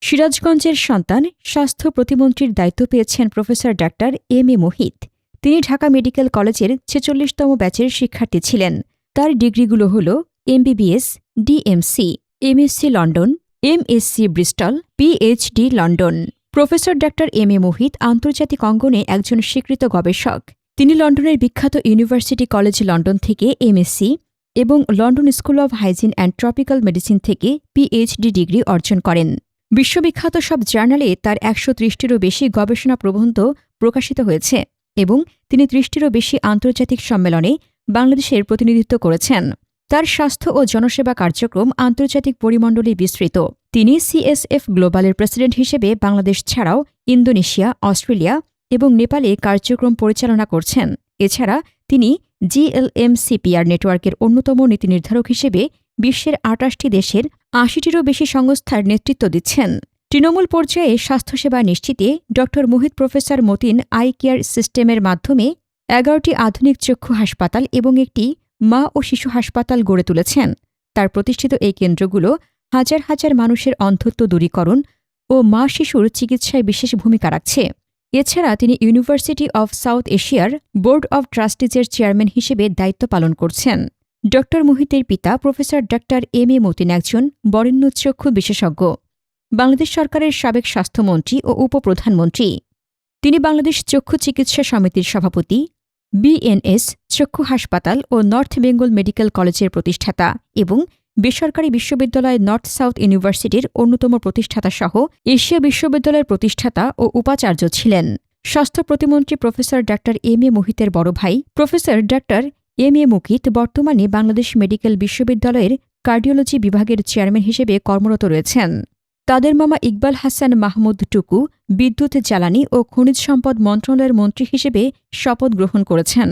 সিরাজগঞ্জের সন্তান স্বাস্থ্য প্রতিমন্ত্রীর দায়িত্ব পেয়েছেন professor doctor M A Muhith. তিনি ঢাকা মেডিকেল কলেজের ৪৬তম ব্যাচের শিক্ষার্থী ছিলেন। তার ডিগ্রিগুলো হল MBBS, DMC, MSc London, MSc Bristol, PhD London. Professor doctor M A Muhit আন্তর্জাতিক অঙ্গনে একজন স্বীকৃত গবেষক। তিনি লন্ডনের বিখ্যাত ইউনিভার্সিটি কলেজ লন্ডন থেকে এমএসসি এবং London school of hygiene and tropical medicine থেকে পিএইচডি ডিগ্রি অর্জন করেন। বিশ্ববিখ্যাত সব জার্নালে তার ১৩০টিরও বেশি গবেষণা প্রবন্ধ প্রকাশিত হয়েছে এবং তিনি ৩০টিরও বেশি আন্তর্জাতিক সম্মেলনে বাংলাদেশের প্রতিনিধিত্ব করেছেন। তার স্বাস্থ্য ও জনসেবা কার্যক্রম আন্তর্জাতিক পরিমণ্ডলে বিস্তৃত। তিনি সিএসএফ গ্লোবালের প্রেসিডেন্ট হিসেবে বাংলাদেশ ছাড়াও ইন্দোনেশিয়া, অস্ট্রেলিয়া এবং নেপালে কার্যক্রম পরিচালনা করছেন। এছাড়া তিনি জিএলএমসিপিআর নেটওয়ার্কের অন্যতম নীতিনির্ধারক হিসেবে বিশ্বের ২৮টি দেশের ৮০টিরও বেশি সংস্থার নেতৃত্ব দিচ্ছেন। তৃণমূল পর্যায়ে স্বাস্থ্যসেবা নিশ্চিতে ড Muhit professor Matin eye care সিস্টেমের মাধ্যমে ১১টি আধুনিক চক্ষু হাসপাতাল এবং একটি মা ও শিশু হাসপাতাল গড়ে তুলেছেন। তার প্রতিষ্ঠিত এই কেন্দ্রগুলো হাজার হাজার মানুষের অন্ধত্ব দূরীকরণ ও মা শিশুর চিকিৎসায় বিশেষ ভূমিকা রাখছে। এছাড়া তিনি ইউনিভার্সিটি অব সাউথ এশিয়ার বোর্ড অব ট্রাস্টিজের চেয়ারম্যান হিসেবে দায়িত্ব পালন করছেন। ড মুহিতের পিতা প্রফেসর ডাক্তার এম এ মতিন একজন বরেণ্য চক্ষু বিশেষজ্ঞ, বাংলাদেশ সরকারের সাবেক স্বাস্থ্যমন্ত্রী ও উপপ্রধানমন্ত্রী। তিনি বাংলাদেশ চক্ষু চিকিৎসা সমিতির সভাপতি, বিএনএস চক্ষু হাসপাতাল ও নর্থ বেঙ্গল মেডিকেল কলেজের প্রতিষ্ঠাতা এবং বেসরকারি বিশ্ববিদ্যালয় নর্থ সাউথ ইউনিভার্সিটির অন্যতম প্রতিষ্ঠাতা সহ এশিয়া বিশ্ববিদ্যালয়ের প্রতিষ্ঠাতা ও উপাচার্য ছিলেন। স্বাস্থ্য প্রতিমন্ত্রী প্রফেসর ডাক্তার এম এ মুহিতের বড় ভাই প্রফেসর ডাক্তার এম এ মুকিত বর্তমানে বাংলাদেশ মেডিকেল বিশ্ববিদ্যালয়ের কার্ডিওলজি বিভাগের চেয়ারম্যান হিসেবে কর্মরত রয়েছেন। তাদের মামা ইকবাল হাসান মাহমুদ টুকু বিদ্যুৎ, জ্বালানি ও খনিজ সম্পদ মন্ত্রণালয়ের মন্ত্রী হিসেবে শপথ গ্রহণ করেছেন।